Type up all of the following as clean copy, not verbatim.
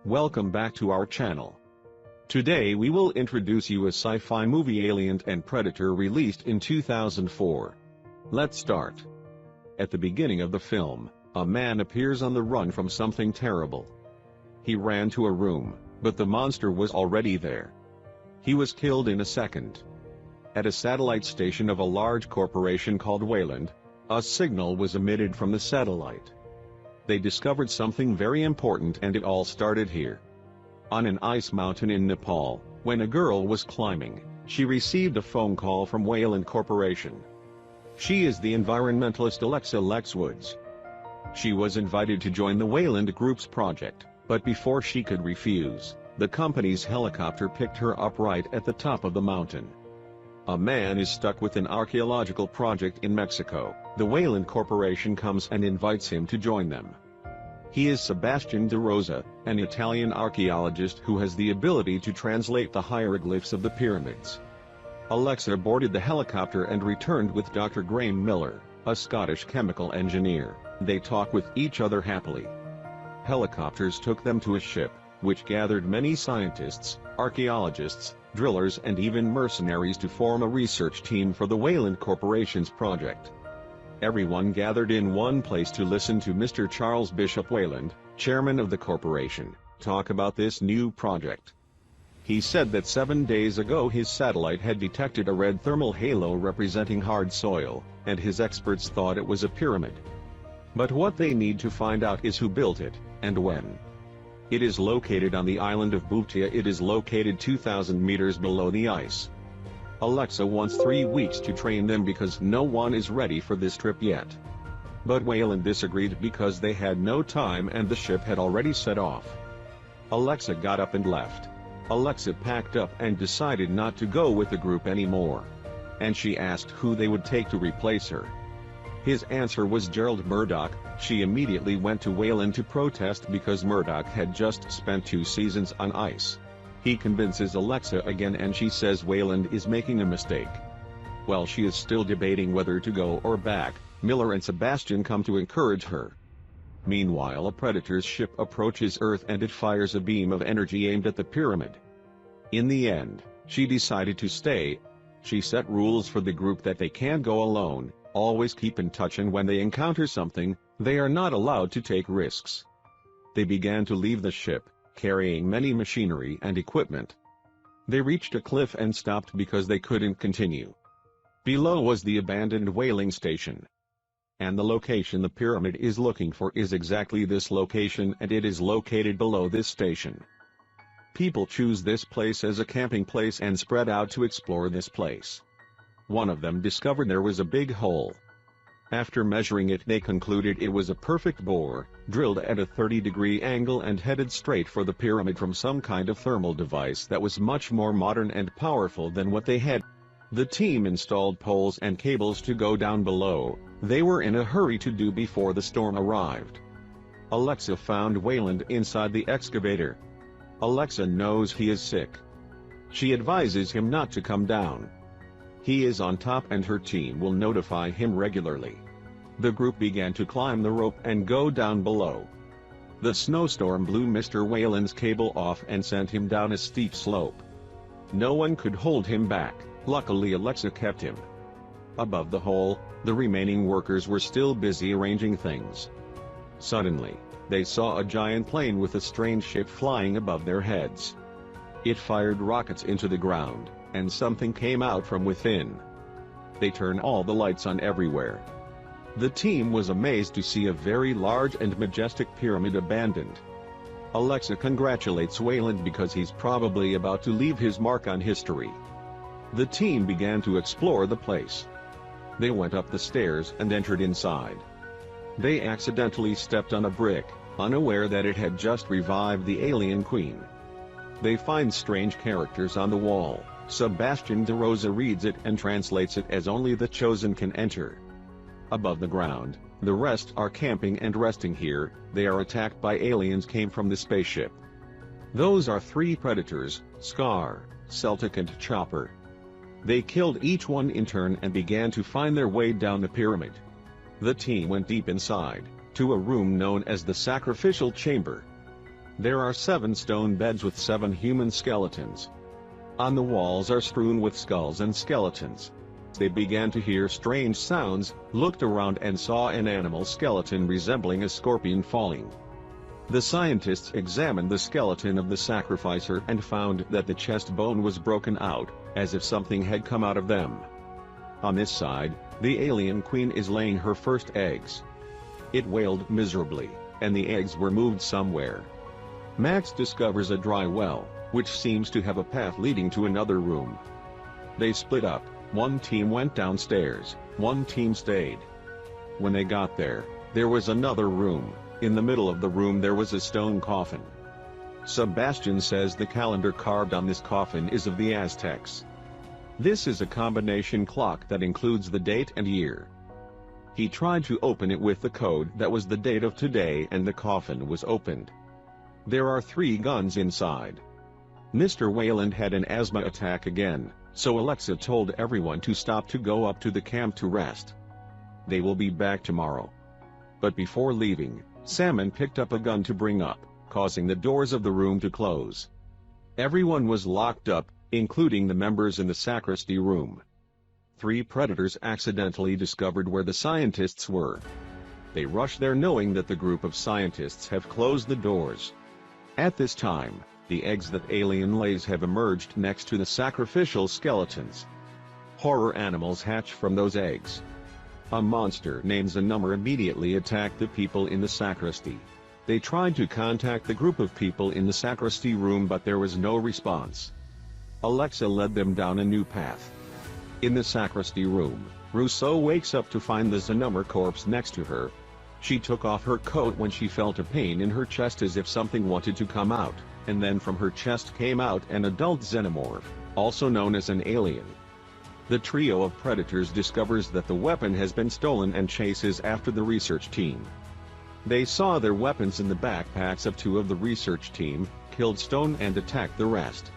Welcome back to our channel. Today we will introduce you a sci-fi movie Alien and Predator released in 2004. Let's start. At the beginning of the film, a man appears on the run from something terrible. He ran to a room, but the monster was already there. He was killed in a second. At a satellite station of a large corporation called Wayland, a signal was emitted from the satellite. They discovered something very important, and it all started here. On an ice mountain in Nepal, when a girl was climbing, she received a phone call from Wayland Corporation. She is the environmentalist Alexa Lex Woods. She was invited to join the Wayland Group's project, but before she could refuse, the company's helicopter picked her up right at the top of the mountain. A man is stuck with an archaeological project in Mexico. The Wayland Corporation comes and invites him to join them. He is Sebastian De Rosa, an Italian archaeologist who has the ability to translate the hieroglyphs of the pyramids. Alexa boarded the helicopter and returned with Dr. Graham Miller, a Scottish chemical engineer. They talk with each other happily. Helicopters took them to a ship, which gathered many scientists, archaeologists, drillers and even mercenaries to form a research team for the Wayland Corporation's project. Everyone gathered in one place to listen to Mr. Charles Bishop Wayland, chairman of the corporation, talk about this new project. He said that 7 days ago his satellite had detected a red thermal halo representing hard soil, and his experts thought it was a pyramid. But what they need to find out is who built it, and when. It is located on the island of Bhutia. It is located 2,000 meters below the ice. Alexa wants 3 weeks to train them because no one is ready for this trip yet. But Wayland disagreed because they had no time and the ship had already set off. Alexa got up and left. Alexa packed up and decided not to go with the group anymore. And she asked who they would take to replace her. His answer was Gerald Murdoch. She immediately went to Wayland to protest because Murdoch had just spent 2 seasons on ice. He convinces Alexa again and she says Wayland is making a mistake. While she is still debating whether to go or back, Miller and Sebastian come to encourage her. Meanwhile, a Predator's ship approaches Earth and it fires a beam of energy aimed at the pyramid. In the end, she decided to stay. She set rules for the group that they can't go alone, always keep in touch, and when they encounter something, they are not allowed to take risks. They began to leave the ship, carrying many machinery and equipment. They reached a cliff and stopped because they couldn't continue. Below was the abandoned whaling station. And the location the pyramid is looking for is exactly this location, and it is located below this station. People choose this place as a camping place and spread out to explore this place. One of them discovered there was a big hole. After measuring it, they concluded it was a perfect bore, drilled at a 30-degree angle and headed straight for the pyramid from some kind of thermal device that was much more modern and powerful than what they had. The team installed poles and cables to go down below. They were in a hurry to do before the storm arrived. Alexa found Wayland inside the excavator. Alexa knows he is sick. She advises him not to come down. He is on top and her team will notify him regularly. The group began to climb the rope and go down below. The snowstorm blew Mr. Wayland's cable off and sent him down a steep slope. No one could hold him back. Luckily, Alexa kept him. Above the hole, the remaining workers were still busy arranging things. Suddenly, they saw a giant plane with a strange shape flying above their heads. It fired rockets into the ground, and something came out from within. They turned all the lights on everywhere. The team was amazed to see a very large and majestic pyramid abandoned. Alexa congratulates Wayland because he's probably about to leave his mark on history. The team began to explore the place. They went up the stairs and entered inside. They accidentally stepped on a brick, unaware that it had just revived the alien queen. They find strange characters on the wall. Sebastian De Rosa reads it and translates it as only the chosen can enter. Above the ground, the rest are camping and resting here. They are attacked by aliens came from the spaceship. Those are 3 predators, Scar, Celtic and Chopper. They killed each one in turn and began to find their way down the pyramid. The team went deep inside, to a room known as the sacrificial chamber. There are 7 stone beds with 7 human skeletons. On the walls are strewn with skulls and skeletons. They began to hear strange sounds, looked around and saw an animal skeleton resembling a scorpion falling. The scientists examined the skeleton of the sacrificer and found that the chest bone was broken out, as if something had come out of them. On this side, the alien queen is laying her first eggs. It wailed miserably, and the eggs were moved somewhere. Max discovers a dry well, which seems to have a path leading to another room. They split up, one team went downstairs, one team stayed. When they got there, there was another room. In the middle of the room there was a stone coffin. Sebastian says the calendar carved on this coffin is of the Aztecs. This is a combination clock that includes the date and year. He tried to open it with the code that was the date of today and the coffin was opened. There are 3 guns inside. Mr. Wayland had an asthma attack again, so Alexa told everyone to stop to go up to the camp to rest. They will be back tomorrow. But before leaving, Salmon picked up a gun to bring up, causing the doors of the room to close. Everyone was locked up, including the members in the sacristy room. 3 predators accidentally discovered where the scientists were. They rushed there knowing that the group of scientists have closed the doors. At this time, the eggs that alien lays have emerged next to the sacrificial skeletons. Horror animals hatch from those eggs. A monster named Zanummer immediately attacked the people in the sacristy. They tried to contact the group of people in the sacristy room but there was no response. Alexa led them down a new path. In the sacristy room, Rousseau wakes up to find the Zanummer corpse next to her. She took off her coat when she felt a pain in her chest as if something wanted to come out, and then from her chest came out an adult xenomorph, also known as an alien. The trio of predators discovers that the weapon has been stolen and chases after the research team. They saw their weapons in the backpacks of 2 of the research team, killed Stone and attacked the rest.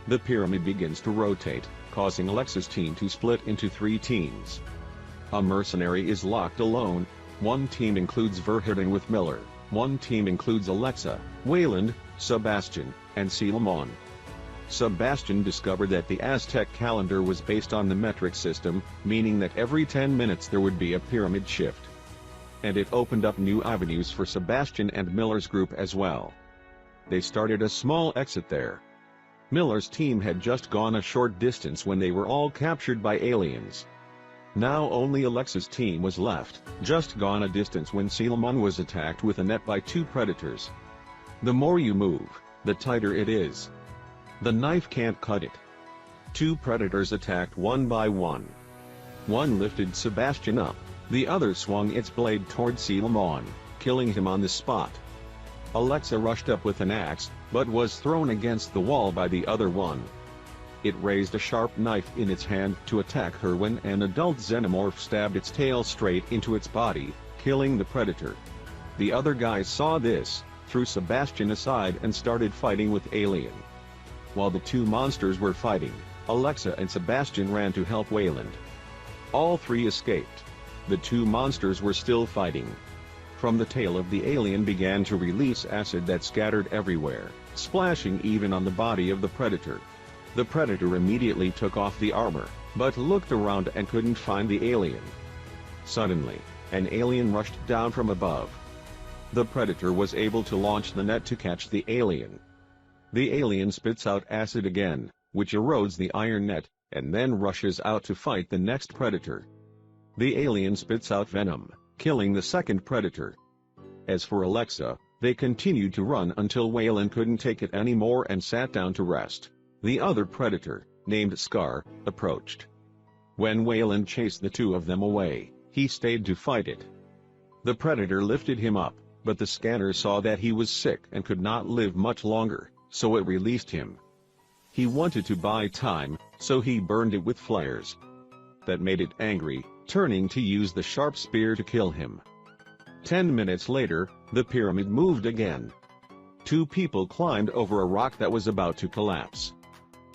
The pyramid begins to rotate, causing Alexa's team to split into 3 teams. A mercenary is locked alone. One team includes Verheiden with Miller, one team includes Alexa, Wayland, Sebastian, and Selemon. Sebastian discovered that the Aztec calendar was based on the metric system, meaning that every 10 minutes there would be a pyramid shift. And it opened up new avenues for Sebastian and Miller's group as well. They started a small exit there. Miller's team had just gone a short distance when they were all captured by aliens. Now only Alexa's team was left, just gone a distance when Selemon was attacked with a net by 2 predators. The more you move, the tighter it is. The knife can't cut it. 2 predators attacked one by one. One lifted Sebastian up, the other swung its blade toward Selemon, killing him on the spot. Alexa rushed up with an axe, but was thrown against the wall by the other one. It raised a sharp knife in its hand to attack her when an adult xenomorph stabbed its tail straight into its body, killing the predator. The other guys saw this, threw Sebastian aside and started fighting with Alien. While the 2 monsters were fighting, Alexa and Sebastian ran to help Wayland. All 3 escaped. The 2 monsters were still fighting. From the tail of the alien began to release acid that scattered everywhere, splashing even on the body of the predator. The predator immediately took off the armor, but looked around and couldn't find the alien. Suddenly, an alien rushed down from above. The predator was able to launch the net to catch the alien. The alien spits out acid again, which erodes the iron net, and then rushes out to fight the next predator. The alien spits out venom, killing the second predator. As for Alexa, they continued to run until Wayland couldn't take it anymore and sat down to rest. The other predator, named Scar, approached. When Wayland chased the 2 of them away, he stayed to fight it. The predator lifted him up, but the scanner saw that he was sick and could not live much longer, so it released him. He wanted to buy time, so he burned it with flares. That made it angry, turning to use the sharp spear to kill him. 10 minutes later, the pyramid moved again. 2 people climbed over a rock that was about to collapse.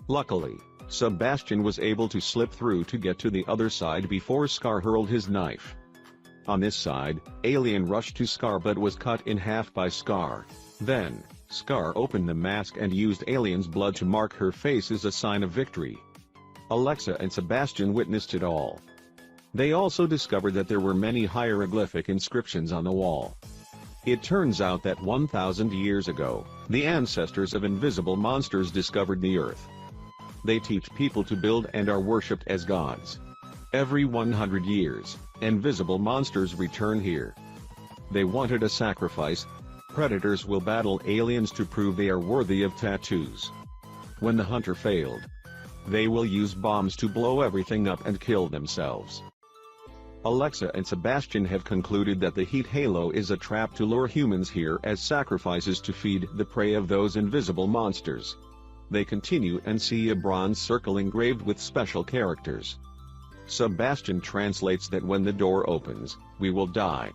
Luckily, Sebastian was able to slip through to get to the other side before Scar hurled his knife. On this side, Alien rushed to Scar but was cut in half by Scar. Then, Scar opened the mask and used Alien's blood to mark her face as a sign of victory. Alexa and Sebastian witnessed it all. They also discovered that there were many hieroglyphic inscriptions on the wall. It turns out that 1,000 years ago, the ancestors of invisible monsters discovered the Earth. They teach people to build and are worshipped as gods. Every 100 years, invisible monsters return here. They wanted a sacrifice. Predators will battle aliens to prove they are worthy of tattoos. When the hunter failed, they will use bombs to blow everything up and kill themselves. Alexa and Sebastian have concluded that the heat halo is a trap to lure humans here as sacrifices to feed the prey of those invisible monsters. They continue and see a bronze circle engraved with special characters. Sebastian translates that when the door opens, we will die.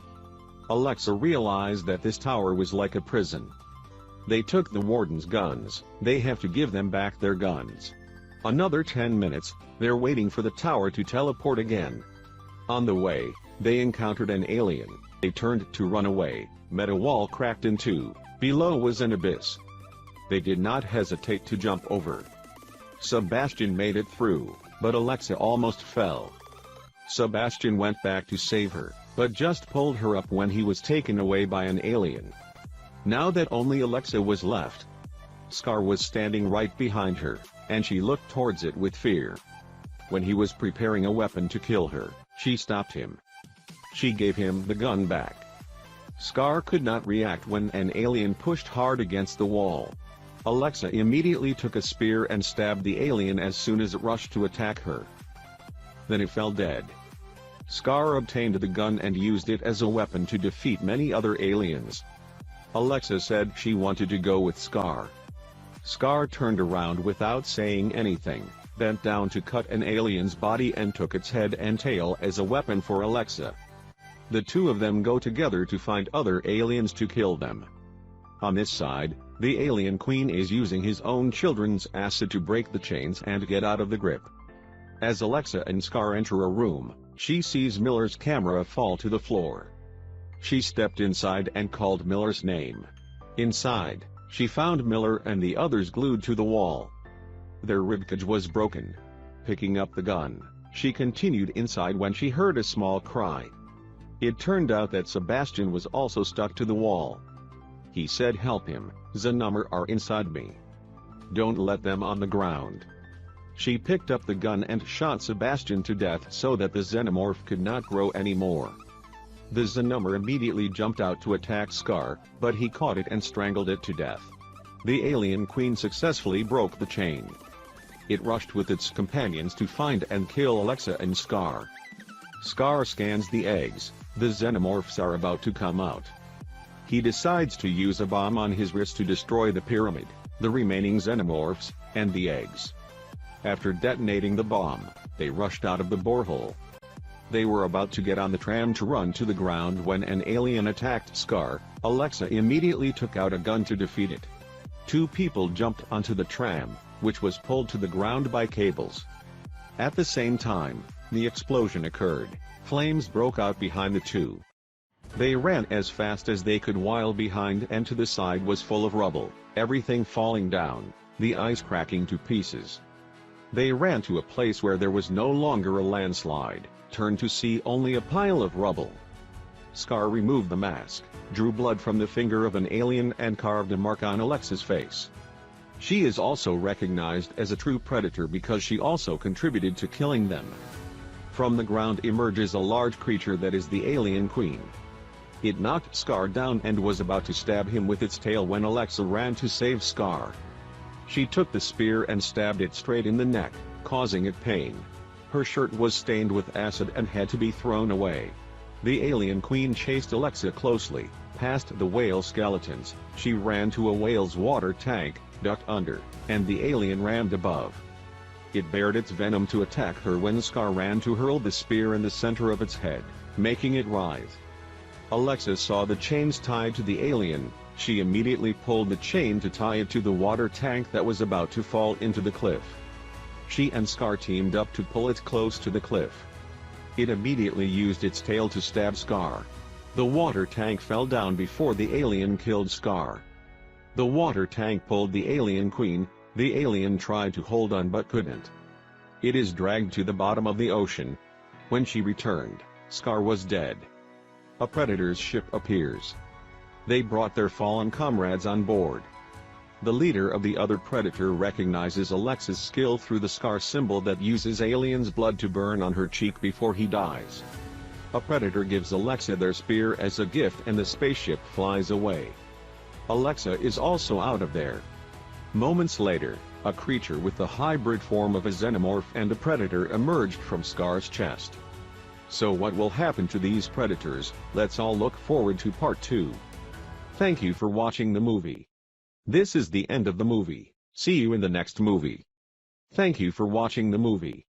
Alexa realized that this tower was like a prison. They took the warden's guns, they have to give them back their guns. Another 10 minutes, they're waiting for the tower to teleport again. On the way, they encountered an alien. They turned to run away, met a wall cracked in two, below was an abyss. They did not hesitate to jump over. Sebastian made it through, but Alexa almost fell. Sebastian went back to save her, but just pulled her up when he was taken away by an alien. Now that only Alexa was left, Scar was standing right behind her, and she looked towards it with fear. When he was preparing a weapon to kill her, she stopped him. She gave him the gun back. Scar could not react when an alien pushed hard against the wall. Alexa immediately took a spear and stabbed the alien as soon as it rushed to attack her. Then it fell dead. Scar obtained the gun and used it as a weapon to defeat many other aliens. Alexa said she wanted to go with Scar. Scar turned around without saying anything, bent down to cut an alien's body and took its head and tail as a weapon for Alexa. The two of them go together to find other aliens to kill them. On this side, the alien queen is using his own children's acid to break the chains and get out of the grip. As Alexa and Scar enter a room, she sees Miller's camera fall to the floor. She stepped inside and called Miller's name. Inside, she found Miller and the others glued to the wall. Their ribcage was broken. Picking up the gun, she continued inside when she heard a small cry. It turned out that Sebastian was also stuck to the wall. He said, "Help him, the number are inside me. Don't let them on the ground." She picked up the gun and shot Sebastian to death so that the xenomorph could not grow anymore. The xenomorph immediately jumped out to attack Scar, but he caught it and strangled it to death. The alien queen successfully broke the chain. It rushed with its companions to find and kill Alexa and Scar. Scar scans the eggs. The xenomorphs are about to come out. He decides to use a bomb on his wrist to destroy the pyramid, the remaining xenomorphs, and the eggs. After detonating the bomb, they rushed out of the borehole. They were about to get on the tram to run to the ground when an alien attacked Scar. Alexa immediately took out a gun to defeat it. Two people jumped onto the tram, which was pulled to the ground by cables. At the same time, the explosion occurred. Flames broke out behind the two. They ran as fast as they could while behind and to the side was full of rubble, everything falling down, the ice cracking to pieces. They ran to a place where there was no longer a landslide, turned to see only a pile of rubble. Scar removed the mask, drew blood from the finger of an alien and carved a mark on Alexa's face. She is also recognized as a true predator because she also contributed to killing them. From the ground emerges a large creature that is the alien queen. It knocked Scar down and was about to stab him with its tail when Alexa ran to save Scar. She took the spear and stabbed it straight in the neck, causing it pain. Her shirt was stained with acid and had to be thrown away. The alien queen chased Alexa closely, past the whale skeletons. She ran to a whale's water tank, ducked under, and the alien rammed above. It bared its venom to attack her when Scar ran to hurl the spear in the center of its head, making it writhe. Alexa saw the chains tied to the alien. She immediately pulled the chain to tie it to the water tank that was about to fall into the cliff. She and Scar teamed up to pull it close to the cliff. It immediately used its tail to stab Scar. The water tank fell down before the alien killed Scar. The water tank pulled the alien queen. The alien tried to hold on but couldn't. It is dragged to the bottom of the ocean. When she returned, Scar was dead. A predator's ship appears. They brought their fallen comrades on board. The leader of the other predator recognizes Alexa's skill through the scar symbol that uses aliens' blood to burn on her cheek before he dies. A predator gives Alexa their spear as a gift and the spaceship flies away. Alexa is also out of there. Moments later, a creature with the hybrid form of a xenomorph and a predator emerged from Scar's chest. So what will happen to these predators? Let's all look forward to part 2. Thank you for watching the movie. This is the end of the movie. See you in the next movie. Thank you for watching the movie.